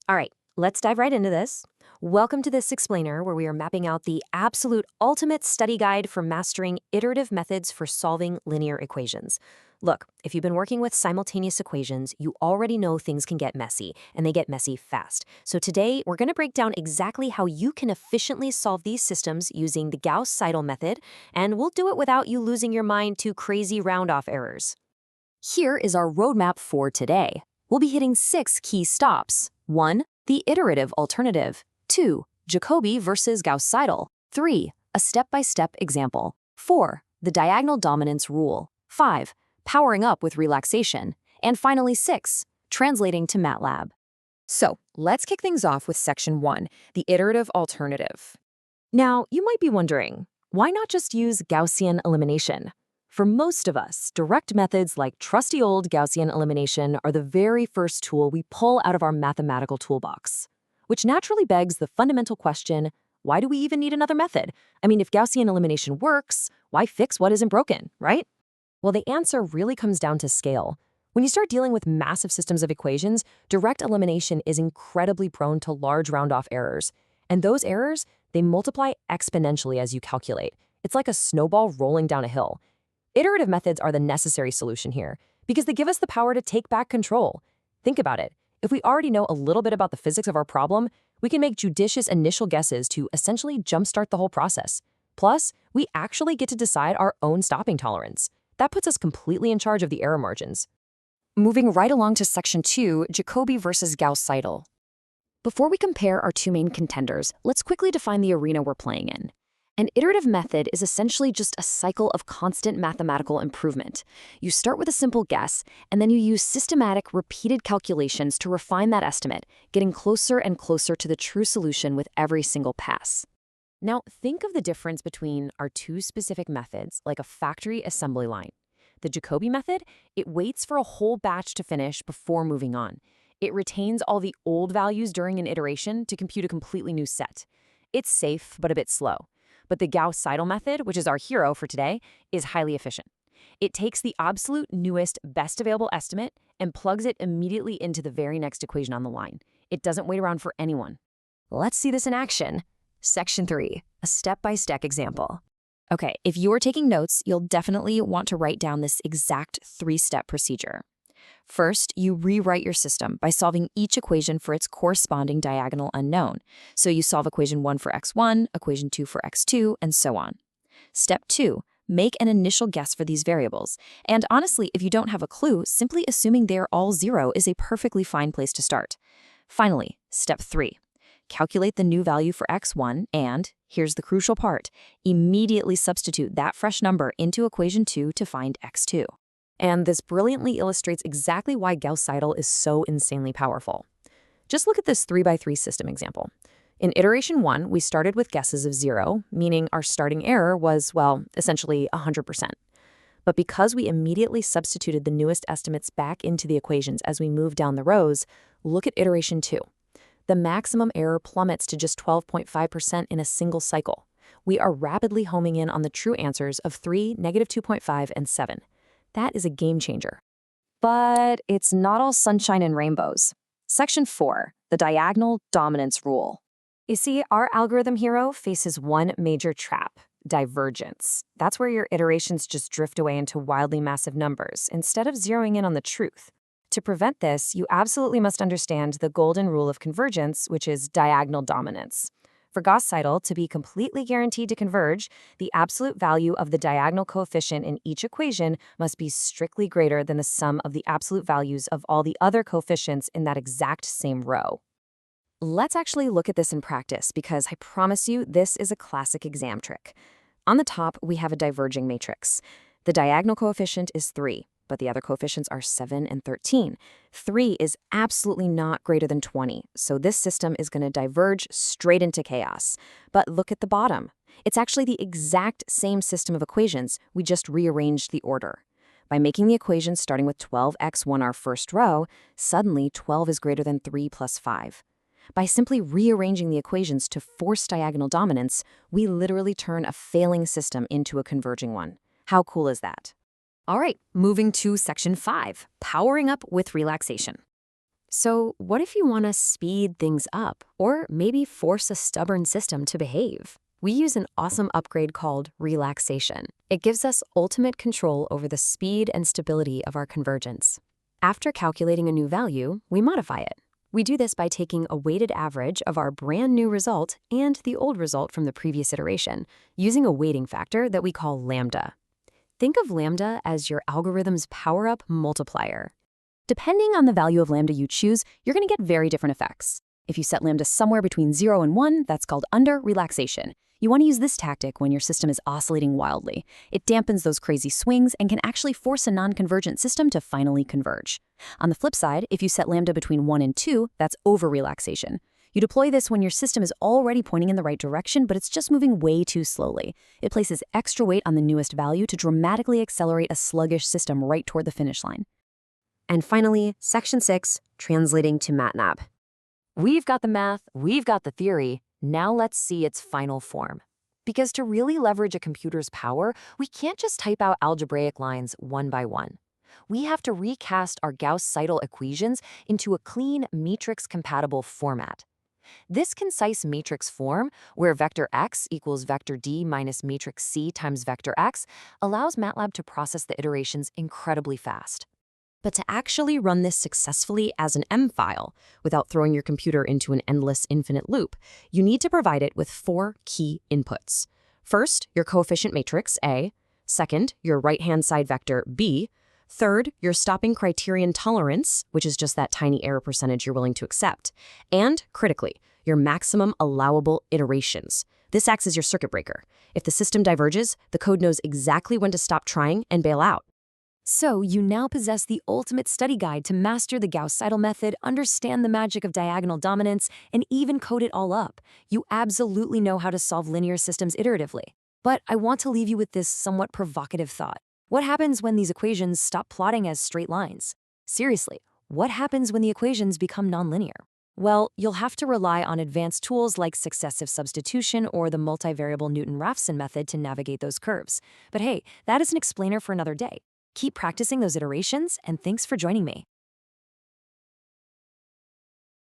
All right, let's dive right into this. Welcome to this explainer where we are mapping out the absolute ultimate study guide for mastering iterative methods for solving linear equations. Look, if you've been working with simultaneous equations, you already know things can get messy, and they get messy fast. So today, we're going to break down exactly how you can efficiently solve these systems using the Gauss-Seidel method, and we'll do it without you losing your mind to crazy round-off errors. Here is our roadmap for today. We'll be hitting 6 key stops. 1. The iterative alternative. 2. Jacobi versus Gauss-Seidel. 3. A step-by-step example. 4. The diagonal dominance rule. 5. Powering up with relaxation. And finally 6. Translating to MATLAB. So, let's kick things off with section 1, the iterative alternative. Now, you might be wondering, why not just use Gaussian elimination? For most of us, direct methods like trusty old Gaussian elimination are the very first tool we pull out of our mathematical toolbox. Which naturally begs the fundamental question, why do we even need another method? I mean, if Gaussian elimination works, why fix what isn't broken, right? Well, the answer really comes down to scale. When you start dealing with massive systems of equations, direct elimination is incredibly prone to large round-off errors. And those errors, they multiply exponentially as you calculate. It's like a snowball rolling down a hill. Iterative methods are the necessary solution here because they give us the power to take back control. Think about it. If we already know a little bit about the physics of our problem, we can make judicious initial guesses to essentially jumpstart the whole process. Plus, we actually get to decide our own stopping tolerance. That puts us completely in charge of the error margins. Moving right along to section 2, Jacobi versus Gauss-Seidel. Before we compare our two main contenders, let's quickly define the arena we're playing in. An iterative method is essentially just a cycle of constant mathematical improvement. You start with a simple guess, and then you use systematic, repeated calculations to refine that estimate, getting closer and closer to the true solution with every single pass. Now, think of the difference between our two specific methods, like a factory assembly line. The Jacobi method, it waits for a whole batch to finish before moving on. It retains all the old values during an iteration to compute a completely new set. It's safe, but a bit slow. But the Gauss-Seidel method, which is our hero for today, is highly efficient. It takes the absolute newest, best available estimate and plugs it immediately into the very next equation on the line. It doesn't wait around for anyone. Let's see this in action. Section 3, a step-by-step example. Okay, if you're taking notes, you'll definitely want to write down this exact 3-step procedure. First, you rewrite your system by solving each equation for its corresponding diagonal unknown. So you solve equation 1 for x1, equation 2 for x2, and so on. Step 2, make an initial guess for these variables. And honestly, if you don't have a clue, simply assuming they're all 0 is a perfectly fine place to start. Finally, step 3, calculate the new value for x1 and, here's the crucial part, immediately substitute that fresh number into equation 2 to find x2. And this brilliantly illustrates exactly why Gauss-Seidel is so insanely powerful. Just look at this 3x3 system example. In iteration 1, we started with guesses of 0, meaning our starting error was, well, essentially 100%. But because we immediately substituted the newest estimates back into the equations as we moved down the rows, look at iteration 2. The maximum error plummets to just 12.5% in a single cycle. We are rapidly homing in on the true answers of 3, -2.5, and 7. That is a game changer. But it's not all sunshine and rainbows. Section 4, the diagonal dominance rule. You see, our algorithm hero faces one major trap, divergence. That's where your iterations just drift away into wildly massive numbers, instead of zeroing in on the truth. To prevent this, you absolutely must understand the golden rule of convergence, which is diagonal dominance. For Gauss-Seidel to be completely guaranteed to converge, the absolute value of the diagonal coefficient in each equation must be strictly greater than the sum of the absolute values of all the other coefficients in that exact same row. Let's actually look at this in practice because I promise you this is a classic exam trick. On the top, we have a diverging matrix. The diagonal coefficient is 3. But the other coefficients are 7 and 13. 3 is absolutely not greater than 20, so this system is going to diverge straight into chaos. But look at the bottom. It's actually the exact same system of equations, we just rearranged the order. By making the equation starting with 12x1 our first row, suddenly 12 is greater than 3 plus 5. By simply rearranging the equations to force diagonal dominance, we literally turn a failing system into a converging one. How cool is that? All right, moving to section 5, powering up with relaxation. So, what if you want to speed things up, or maybe force a stubborn system to behave? We use an awesome upgrade called relaxation. It gives us ultimate control over the speed and stability of our convergence. After calculating a new value, we modify it. We do this by taking a weighted average of our brand new result and the old result from the previous iteration, using a weighting factor that we call lambda. Think of lambda as your algorithm's power-up multiplier. Depending on the value of lambda you choose, you're going to get very different effects. If you set lambda somewhere between 0 and 1, that's called under relaxation. You want to use this tactic when your system is oscillating wildly. It dampens those crazy swings and can actually force a non-convergent system to finally converge. On the flip side, if you set lambda between 1 and 2, that's over-relaxation. You deploy this when your system is already pointing in the right direction, but it's just moving way too slowly. It places extra weight on the newest value to dramatically accelerate a sluggish system right toward the finish line. And finally, Section 6, translating to MATLAB. We've got the math, we've got the theory, now let's see its final form. Because to really leverage a computer's power, we can't just type out algebraic lines one by one. We have to recast our Gauss-Seidel equations into a clean, matrix-compatible format. This concise matrix form, where vector x equals vector d minus matrix c times vector x, allows MATLAB to process the iterations incredibly fast. But to actually run this successfully as an M file, without throwing your computer into an endless infinite loop, you need to provide it with 4 key inputs. First, your coefficient matrix, A. Second, your right-hand side vector, B. Third, your stopping criterion tolerance, which is just that tiny error percentage you're willing to accept. And, critically, your maximum allowable iterations. This acts as your circuit breaker. If the system diverges, the code knows exactly when to stop trying and bail out. So you now possess the ultimate study guide to master the Gauss-Seidel method, understand the magic of diagonal dominance, and even code it all up. You absolutely know how to solve linear systems iteratively. But I want to leave you with this somewhat provocative thought. What happens when these equations stop plotting as straight lines? Seriously, what happens when the equations become nonlinear? Well, you'll have to rely on advanced tools like successive substitution or the multivariable Newton-Raphson method to navigate those curves. But hey, that is an explainer for another day. Keep practicing those iterations, and thanks for joining me.